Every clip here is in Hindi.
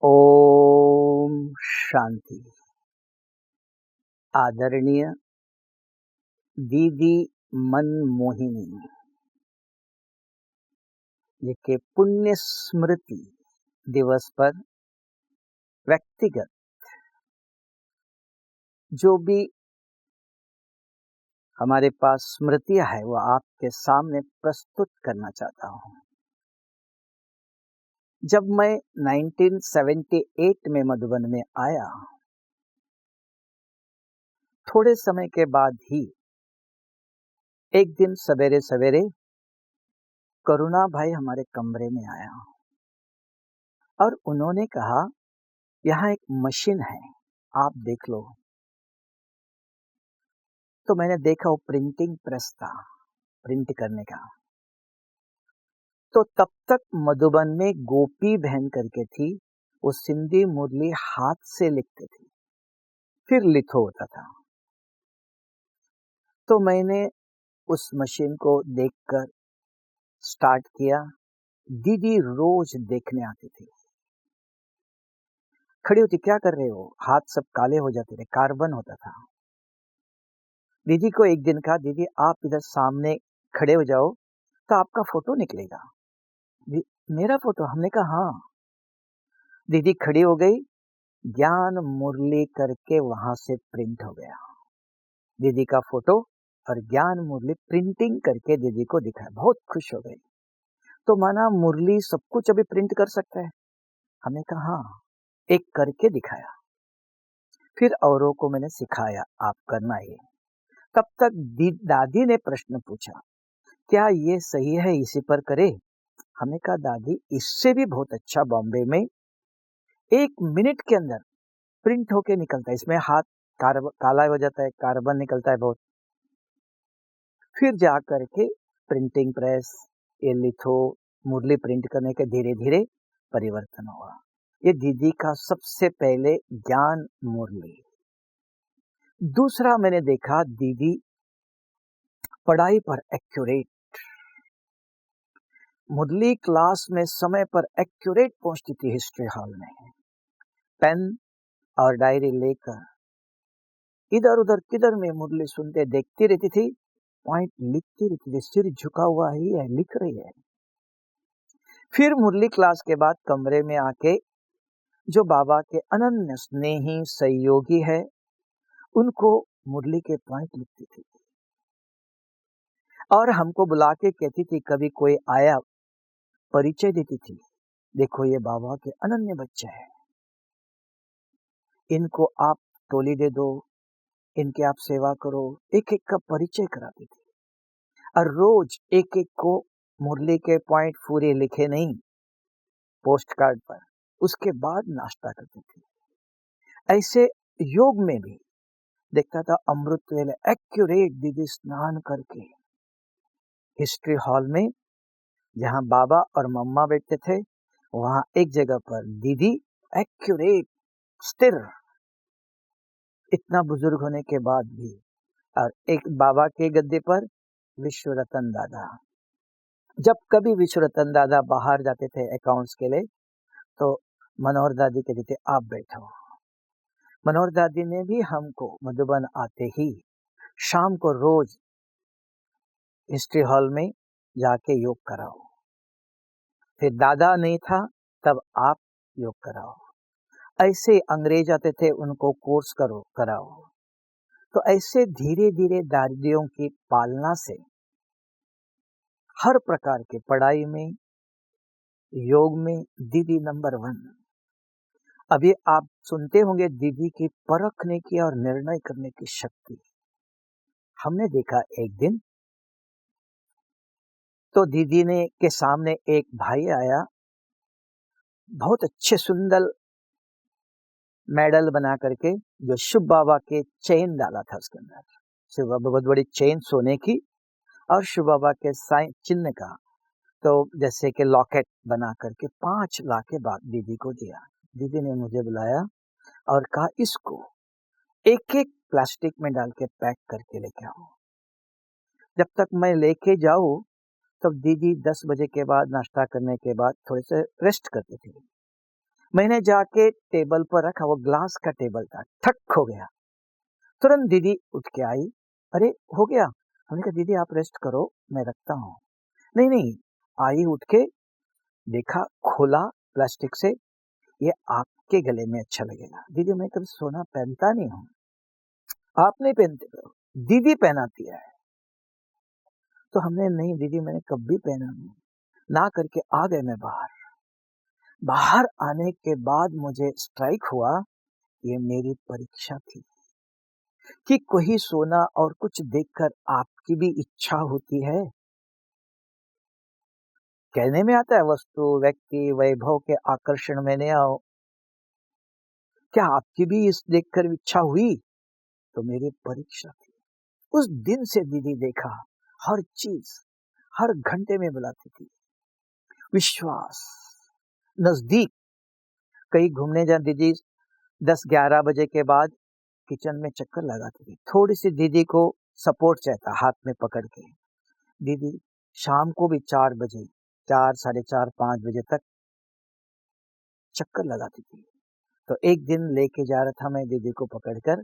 ओम शांति। आदरणीय दीदी मनमोहिनी जी के पुण्य स्मृति दिवस पर व्यक्तिगत जो भी हमारे पास स्मृतियां है वो आपके सामने प्रस्तुत करना चाहता हूं। जब मैं 1978 में मधुबन में आया, थोड़े समय के बाद ही एक दिन सवेरे सवेरे करुणा भाई हमारे कमरे में आया और उन्होंने कहा, यहाँ एक मशीन है, आप देख लो। तो मैंने देखा वो प्रिंटिंग प्रेस था, प्रिंट करने का। तो तब तक मधुबन में गोपी बहन करके थी, वो सिंधी मुरली हाथ से लिखते थे, फिर लिथो होता था। तो मैंने उस मशीन को देखकर स्टार्ट किया। दीदी रोज देखने आती थी, खड़ी होती, क्या कर रहे हो? हाथ सब काले हो जाते थे, कार्बन होता था। दीदी को एक दिन कहा, दीदी आप इधर सामने खड़े हो जाओ तो आपका फोटो निकलेगा। मेरा फोटो? हमने कहा हाँ। दीदी खड़ी हो गई, ज्ञान मुरली करके वहां से प्रिंट हो गया दीदी का फोटो, और ज्ञान मुरली प्रिंटिंग करके दीदी को दिखाया। बहुत खुश हो गई। तो माना मुरली सब कुछ अभी प्रिंट कर सकता है? हमने कहा हाँ। एक करके दिखाया, फिर औरों को मैंने सिखाया, आप करना ये। तब तक दादी ने प्रश्न पूछा, क्या ये सही है, इसी पर करे? हमने कहा दादी इससे भी बहुत अच्छा बॉम्बे में 1 मिनट के अंदर प्रिंट होके निकलता है, इसमें हाथ काला हो जाता है, कार्बन निकलता है बहुत। फिर जा करके प्रिंटिंग प्रेस, ये लिथो, मुरली प्रिंट करने के धीरे धीरे परिवर्तन हुआ। ये दीदी का सबसे पहले ज्ञान मुरली। दूसरा मैंने देखा, दीदी पढ़ाई पर एक्यूरेट, मुरली क्लास में समय पर एक्यूरेट पहुंचती थी। हिस्ट्री हॉल में पेन और डायरी लेकर इधर उधर किधर में मुरली सुनते देखती रहती थी, पॉइंट लिखती रहती थी, सिर झुका हुआ ही है, लिख रही है। फिर मुरली क्लास के बाद कमरे में आके जो बाबा के अनन्य स्नेही सहयोगी है, उनको मुरली के पॉइंट लिखती थी और हमको बुला के कहती थी, कभी कोई आया परिचय देती थी, देखो ये बाबा के अनन्य बच्चे हैं, इनको आप टोली दे दो, इनके आप सेवा करो। एक एक का परिचय कराती थी और रोज एक एक को मुरली के पॉइंट पूरे लिखे नहीं, पोस्ट कार्ड पर, उसके बाद नाश्ता करती थी। ऐसे योग में भी देखता था, अमृत वेले एक्यूरेट दीदी स्नान करके हिस्ट्री हॉल में जहां बाबा और मम्मा बैठते थे, वहां एक जगह पर दीदी एक्यूरेट स्थिर, इतना बुजुर्ग होने के बाद भी। और एक बाबा के गद्दे पर विश्व रतन दादा। जब कभी विश्व रतन दादा बाहर जाते थे अकाउंट्स के लिए, तो मनोहर दादी कहते थे आप बैठो। मनोहर दादी ने भी हमको मधुबन आते ही शाम को रोज हिस्ट्री हॉल में जाके योग कराओ। फिर दादा नहीं था तब आप योग कराओ। ऐसे अंग्रेज आते थे, उनको कोर्स कराओ। तो ऐसे धीरे धीरे दादियों की पालना से हर प्रकार के पढ़ाई में, योग में दीदी नंबर 1। अभी आप सुनते होंगे दीदी की परखने की और निर्णय करने की शक्ति। हमने देखा एक दिन तो दीदी ने के सामने एक भाई आया, बहुत अच्छे सुंदर मेडल बना करके, जो शिव बाबा के चेन डाला था उसके अंदर, शिव बाबा बहुत बड़ी चेन सोने की और शिव बाबा के साइन चिन्ह का, तो जैसे कि लॉकेट बना करके 5 लाख के बाद दीदी को दिया। दीदी ने मुझे बुलाया और कहा, इसको एक एक प्लास्टिक में डाल के पैक करके लेके आओ। जब तक मैं लेके जाऊं तब दीदी 10 बजे के बाद नाश्ता करने के बाद थोड़े से रेस्ट करती थी। मैंने जाके टेबल पर रखा, वो ग्लास का टेबल था, ठक हो गया। तुरंत दीदी उठ के आई, अरे हो गया? हमने कहा दीदी आप रेस्ट करो, मैं रखता हूँ। नहीं नहीं, आई उठ के, देखा, खोला प्लास्टिक से, ये आपके गले में अच्छा लगेगा। दीदी मैं कभी सोना पहनता नहीं हूँ, आप नहीं पहनते हो, दीदी पहनाती है। तो हमने, नहीं दीदी मैंने कभी पहना नहीं, ना करके आ गए। मैं बाहर बाहर आने के बाद मुझे स्ट्राइक हुआ, ये मेरी परीक्षा थी कि कोई सोना और कुछ देखकर आपकी भी इच्छा होती है। कहने में आता है वस्तु व्यक्ति वैभव के आकर्षण में न आओ, क्या आपकी भी इस देखकर इच्छा हुई? तो मेरी परीक्षा थी। उस दिन से दीदी देखा, हर चीज हर घंटे में बुलाती थी, विश्वास, नजदीक। कहीं घूमने जा दीदी 10-11 बजे के बाद किचन में चक्कर लगाती थी, थोड़ी सी दीदी को सपोर्ट चाहता, हाथ में पकड़ के। दीदी शाम को भी 4 बजे, 4, साढ़े 4, 5 बजे तक चक्कर लगाती थी। तो एक दिन लेके जा रहा था मैं दीदी को पकड़कर,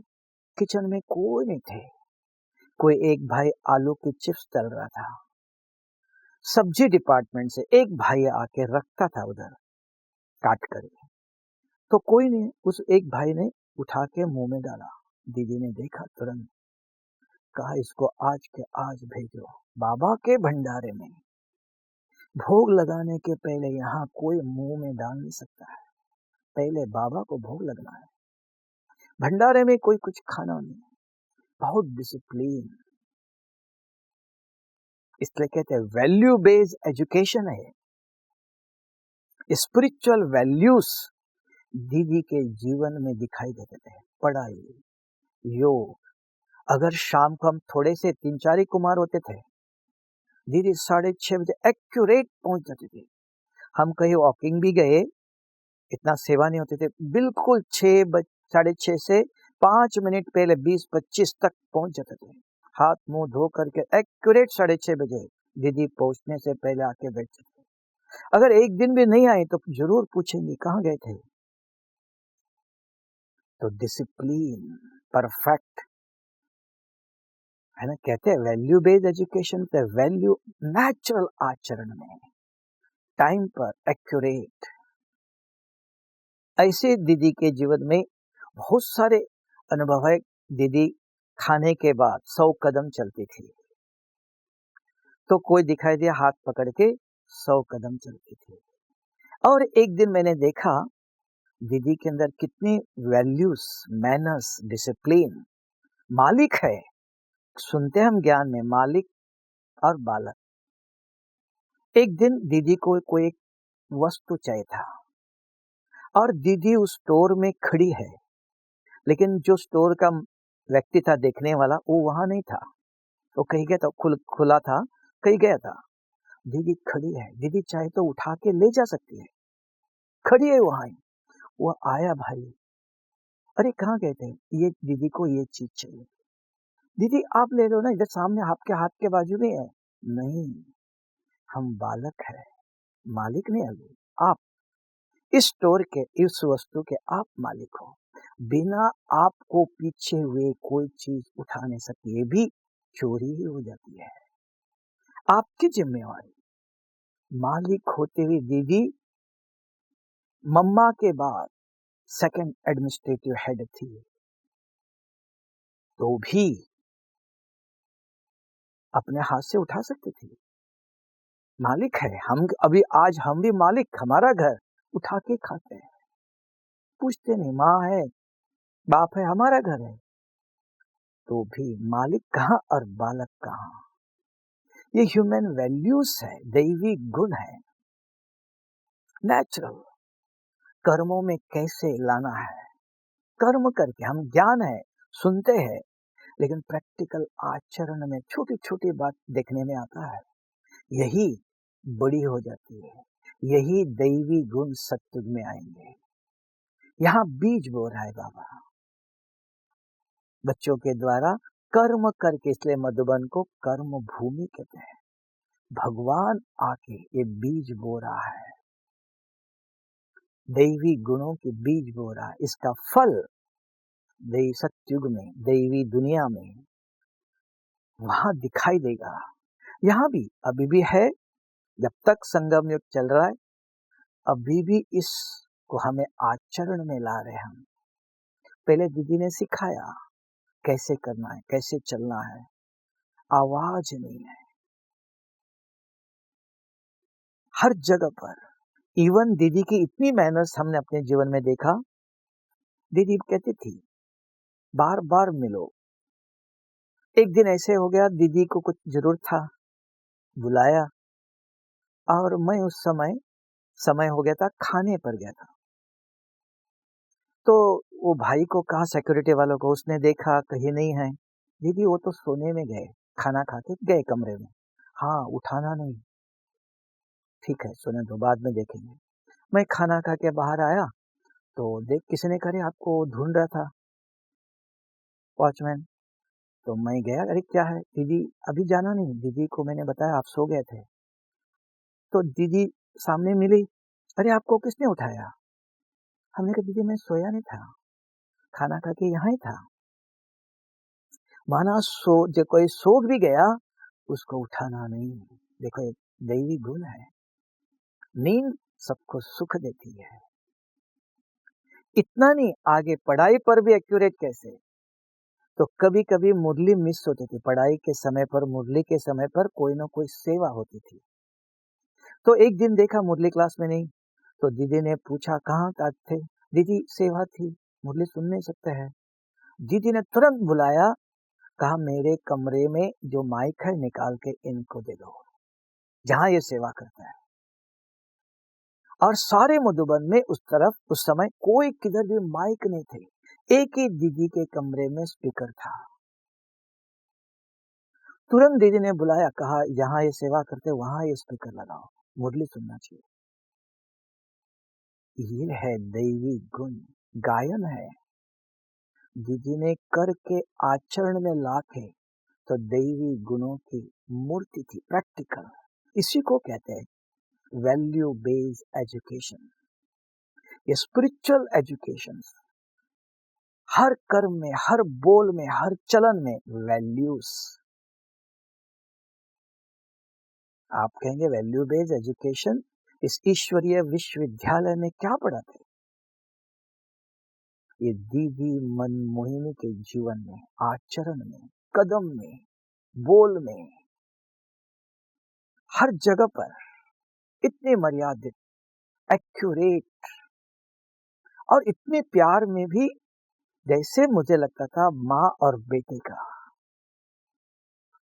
किचन में कोई नहीं थे, कोई एक भाई आलू की चिप्स तल रहा था, सब्जी डिपार्टमेंट से एक भाई आके रखता था उधर काट कर, तो कोई नहीं, उस एक भाई ने उठा के मुंह में डाला। दीदी ने देखा, तुरंत कहा इसको आज के आज भेजो बाबा के भंडारे में, भोग लगाने के पहले यहाँ कोई मुंह में डाल नहीं सकता है, पहले बाबा को भोग लगना है, भंडारे में कोई कुछ खाना नहीं। बहुत डिसिप्लिन, इसलिए कहते हैं वैल्यू बेस्ड एजुकेशन है। स्पिरिचुअल वैल्यूज दीदी के जीवन में दिखाई देते थे, पढ़ाई, योग। अगर शाम को हम थोड़े से 3-4 ही कुमार होते थे, दीदी 6:30 बजे एक्यूरेट पहुंच जाती थी। हम कहीं वॉकिंग भी गए, इतना सेवा नहीं होते थे, बिल्कुल 6:30 से 5 मिनट पहले 20-25 तक पहुंच जाते थे। हाथ मुंह धो करके एक्यूरेट 6:30 बजे दीदी पहुंचने से पहले आके बैठ जाते। अगर एक दिन भी नहीं आए तो जरूर पूछेंगे कहाँ गए थे। तो डिसिप्लिन परफेक्ट है ना, कहते हैं वैल्यू बेस्ड एजुकेशन पे वैल्यू नेचुरल आचरण में, टाइम पर एक्यूरेट। ऐसे दीदी के जीवन में बहुत सारे अनुभव है। दीदी खाने के बाद 100 कदम चलती थी, तो कोई दिखाई दिया हाथ पकड़ के 100 कदम चलती थी। और एक दिन मैंने देखा दीदी के अंदर कितनी वैल्यूज, मैनर्स, डिसिप्लिन। मालिक है, सुनते हम ज्ञान में मालिक और बालक। एक दिन दीदी को कोई एक वस्तु चाहिए था और दीदी उस स्टोर में खड़ी है, लेकिन जो स्टोर का व्यक्ति था देखने वाला वो वहां नहीं था, वो कहीं गया था, खुला था, कहीं गया था। दीदी खड़ी है, दीदी चाहे तो उठा के ले जा सकती है, खड़ी है वहां। वो आया भाई, अरे कहाँ गए थे? ये दीदी को ये चीज चाहिए। दीदी आप ले लो ना, इधर सामने आपके हाथ के बाजू में है। नहीं, हम बालक है, मालिक नहीं। अभी आप इस स्टोर के, इस वस्तु के आप मालिक हो। बिना आपको पीछे हुए कोई चीज उठा नहीं सकती, ये भी चोरी ही हो जाती है। आपकी जिम्मेवारी। मालिक होते हुए दीदी मम्मा के बाद सेकंड एडमिनिस्ट्रेटिव हेड थी, तो भी अपने हाथ से उठा सकती थी। मालिक है हम, अभी आज हम भी मालिक, हमारा घर उठा के खाते हैं, पूछते नहीं, माँ है बाप है, हमारा घर है, तो भी मालिक कहाँ और बालक कहाँ। ये ह्यूमन वैल्यूज है, दैवी गुण है, नेचुरल। कर्मों में कैसे लाना है, कर्म करके। हम ज्ञान है, सुनते हैं, लेकिन प्रैक्टिकल आचरण में छोटी छोटी बात देखने में आता है, यही बड़ी हो जाती है, यही दैवी गुण सत्युग में आएंगे। यहाँ बीज बो रहा है बाबा बच्चों के द्वारा, कर्म करके, इसलिए मधुबन को कर्म भूमि कहते हैं। भगवान आके ये बीज बो रहा है। दैवी गुणों के बीज बो रहा है। इसका फल दैवी सत्युग में, दैवी दुनिया में वहां दिखाई देगा। यहाँ भी अभी भी है, जब तक संगम युग चल रहा है अभी भी इसको हमें आचरण में ला रहे हैं हम। पहले दीदी ने सिखाया कैसे करना है, कैसे चलना है, आवाज नहीं है हर जगह पर। इवन दीदी की इतनी मैनर्स हमने अपने जीवन में देखा, दीदी कहती थी बार बार मिलो। एक दिन ऐसे हो गया, दीदी को कुछ जरूर था, बुलाया, और मैं उस समय हो गया था, खाने पर गया था। तो वो भाई को कहा, सिक्योरिटी वालों को, उसने देखा कहीं नहीं है। दीदी वो तो सोने में गए, खाना खा के गए कमरे में। हाँ, उठाना नहीं, ठीक है सोने दो, बाद में देखेंगे। मैं खाना खा के बाहर आया तो देख किसी ने करे आपको ढूंढ रहा था वॉचमैन। तो मैं गया, अरे क्या है दीदी, अभी जाना नहीं। दीदी को मैंने बताया आप सो गए थे। तो दीदी सामने मिली, अरे आपको किसने उठाया? हमने कहा दीदी मैं सोया नहीं था, खाना खा के यहाँ ही था। माना जो कोई सो भी गया उसको उठाना नहीं। देखो एक दैवी गुण है, नींद सबको सुख देती है। इतना नहीं, आगे पढ़ाई पर भी एक्यूरेट कैसे। तो कभी कभी मुरली मिस होती थी पढ़ाई के समय पर, मुरली के समय पर कोई ना कोई सेवा होती थी। तो एक दिन देखा मुरली क्लास में नहीं, तो दीदी ने पूछा कहाँ थे? दीदी सेवा थी, मुरली सुन नहीं सकते हैं। दीदी ने तुरंत बुलाया, कहा मेरे कमरे में जो माइक है निकाल के इनको दे दो, जहां ये सेवा करता है। और सारे मधुबन में उस तरफ उस समय कोई किधर भी माइक नहीं थे, एक ही दीदी के कमरे में स्पीकर था। तुरंत दीदी ने बुलाया, कहा जहां ये सेवा करते वहां ये स्पीकर लगाओ, मुरली सुनना चाहिए। ये है दैवी गुण, गायन है दीदी ने करके आचरण में लाके, तो दैवी गुणों की मूर्ति थी, प्रैक्टिकल। इसी को कहते हैं वैल्यू बेस्ड एजुकेशन, ये स्पिरिचुअल एजुकेशन। हर कर्म में, हर बोल में, हर चलन में वैल्यूज। आप कहेंगे वैल्यू बेस्ड एजुकेशन, इस ईश्वरीय विश्वविद्यालय में क्या पढ़ाते? ये दीदी मनमोहिनी के जीवन में, आचरण में, कदम में, बोल में, हर जगह पर इतने मर्यादित, एक्यूरेट, और इतने प्यार में भी, जैसे मुझे लगता था माँ और बेटे का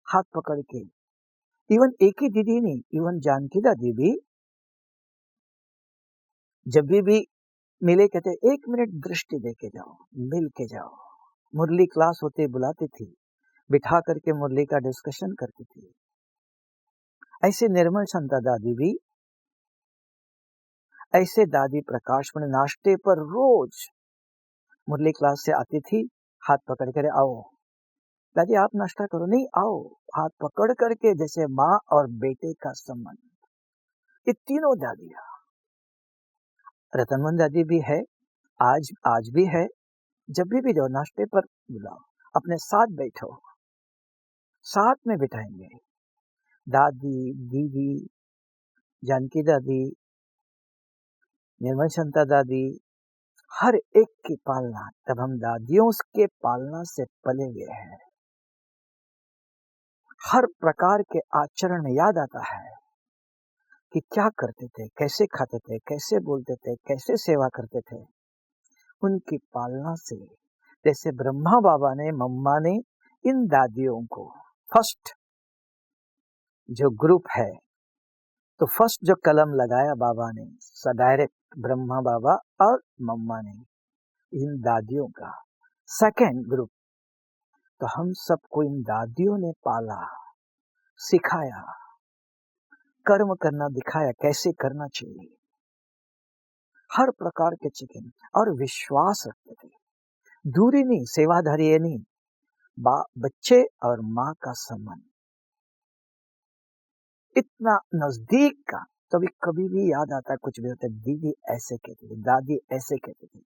हाथ पकड़ के। इवन एक ही दीदी नहीं, इवन जानकी दादी भी जब भी मिले कहते 1 मिनट दृष्टि दे के जाओ, मिल के जाओ। मुरली क्लास होते बुलाती थी, बिठा करके मुरली का डिस्कशन करती थी। ऐसे निर्मल संता दादी भी, ऐसे दादी प्रकाश में नाश्ते पर रोज मुरली क्लास से आती थी, हाथ पकड़ कर आओ दादी आप नाश्ता करो, नहीं आओ, हाथ पकड़ करके, जैसे माँ और बेटे का संबंध। ये तीनों दादियां, रतनमन दादी भी है, आज भी है। जब भी जाओ नाश्ते पर बुलाओ, अपने साथ बैठो, साथ में बिठाएंगे। दादी, दीदी, जानकी दादी, निर्मल संता दादी, हर एक की पालना, तब हम दादियों के पालना से पले हुए हैं। हर प्रकार के आचरण याद आता है कि क्या करते थे, कैसे खाते थे, कैसे बोलते थे, कैसे सेवा करते थे। उनकी पालना से, जैसे ब्रह्मा बाबा ने, मम्मा ने इन दादियों को, फर्स्ट जो ग्रुप है, तो फर्स्ट जो कलम लगाया बाबा ने, डायरेक्ट ब्रह्मा बाबा और मम्मा ने, इन दादियों का सेकेंड ग्रुप। तो हम सबको इन दादियों ने पाला, सिखाया, कर्म करना दिखाया, कैसे करना चाहिए, हर प्रकार के चिकन, और विश्वास रखते थे। दूरी नहीं, सेवाधारी नहीं, बच्चे और माँ का संबंध इतना नजदीक का। तो अभी कभी भी याद आता है, कुछ भी होता है, दीदी ऐसे कहती थी, दादी ऐसे कहती थी।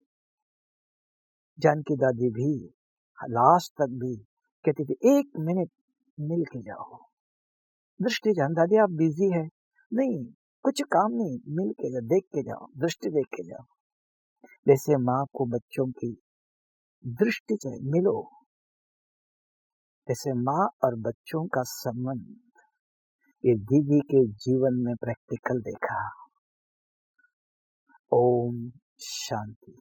जानकी दादी भी लास्ट तक भी कहती थी, 1 मिनट मिल के जाओ। दृष्टि जान दादी आप बिजी है? नहीं, कुछ काम नहीं, मिल के जाओ, देख के जाओ, दृष्टि देख के जाओ। जैसे माँ को बच्चों की दृष्टि चाहिए, मिलो। जैसे माँ और बच्चों का संबंध, ये दीदी के जीवन में प्रैक्टिकल देखा। ओम शांति।